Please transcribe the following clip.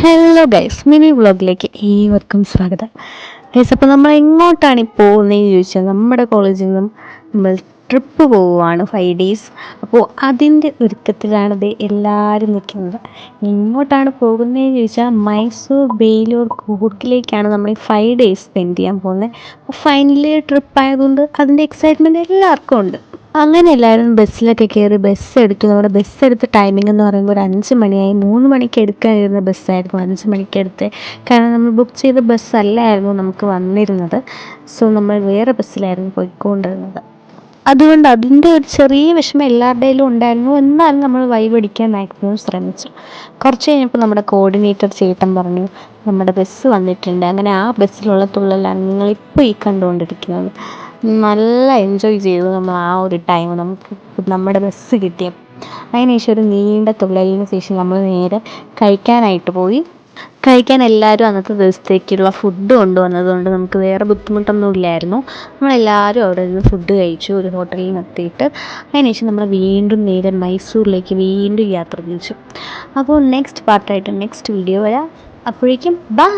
Hello guys, mini വ്ളോഗിലേക്ക് ഏവർക്കും സ്വാഗതം. ഗൈസ്, അപ്പോൾ നമ്മൾ എങ്ങോട്ടാണ് ഈ പോകുന്നതെന്ന് ചോദിച്ചാൽ നമ്മുടെ കോളേജിൽ നിന്നും നമ്മൾ ട്രിപ്പ് പോവുകയാണ് 5 days. അപ്പോൾ അതിൻ്റെ ഒരുക്കത്തിലാണ് ഇത് എല്ലാവരും നിൽക്കുന്നത്. എങ്ങോട്ടാണ് പോകുന്നതെന്ന് ചോദിച്ചാൽ മൈസൂർ, ബേലൂർ, കൂർഗിലേക്കാണ് നമ്മൾ ഈ 5 days സ്പെൻഡ് ചെയ്യാൻ പോകുന്നത്. അപ്പോൾ ഫൈനലി ട്രിപ്പ് ആയതുകൊണ്ട് അതിൻ്റെ എക്സൈറ്റ്മെൻറ്റ് എല്ലാവർക്കും ഉണ്ട്. അങ്ങനെ എല്ലാവരും ബസ്സിലൊക്കെ കയറി ബസ് എടുത്തു. നമ്മുടെ ബസ് എടുത്ത ടൈമിംഗ് എന്ന് പറയുമ്പോൾ ഒരു 5 മണിയായി. 3 മണിക്ക് എടുക്കാനിരുന്ന ബസ്സായിരുന്നു 5 മണിക്ക് എടുത്തത്. കാരണം നമ്മൾ ബുക്ക് ചെയ്ത ബസ്സല്ലായിരുന്നു നമുക്ക് വന്നിരുന്നത്. സോ നമ്മൾ വേറെ ബസ്സിലായിരുന്നു പോയിക്കൊണ്ടിരുന്നത്. അതുകൊണ്ട് അതിൻ്റെ ഒരു ചെറിയ വിഷമം എല്ലാവരുടെയിലും ഉണ്ടായിരുന്നു. എന്നാലും നമ്മൾ വൈബ് അടിക്കാൻ മാക്സിമം ശ്രമിച്ചു. കുറച്ച് കഴിഞ്ഞപ്പോൾ നമ്മുടെ കോർഡിനേറ്റർ ചേട്ടൻ പറഞ്ഞു നമ്മുടെ ബസ് വന്നിട്ടുണ്ട്. അങ്ങനെ ആ ബസ്സിലുള്ള തുള്ളലാണ് നിങ്ങളിപ്പോൾ ഈ കണ്ടുകൊണ്ടിരിക്കുന്നത്. നല്ല എൻജോയ് ചെയ്തു നമ്മൾ ആ ഒരു ടൈം നമുക്ക് നമ്മുടെ ബസ് കിട്ടിയപ്പോൾ. അതിനുശേഷം ഒരു നീണ്ട തുള്ളലിന് ശേഷം നമ്മൾ നേരെ കഴിക്കാനായിട്ട് പോയി. കഴിക്കാൻ എല്ലാവരും അന്നത്തെ ദിവസത്തേക്കുള്ള ഫുഡ് കൊണ്ടുവന്നതുകൊണ്ട് നമുക്ക് വേറെ ബുദ്ധിമുട്ടൊന്നും ഇല്ലായിരുന്നു. നമ്മളെല്ലാവരും അവിടെ നിന്ന് ഫുഡ് കഴിച്ചു ഒരു ഹോട്ടലിൽ നിർത്തിയിട്ട്. അതിനുശേഷം നമ്മൾ വീണ്ടും നേരെ മൈസൂരിലേക്ക് വീണ്ടും യാത്ര തിരിച്ചു. അപ്പോൾ നെക്സ്റ്റ് പാർട്ടായിട്ട് നെക്സ്റ്റ് വീഡിയോ വരാം. അപ്പോഴേക്കും ബൈ.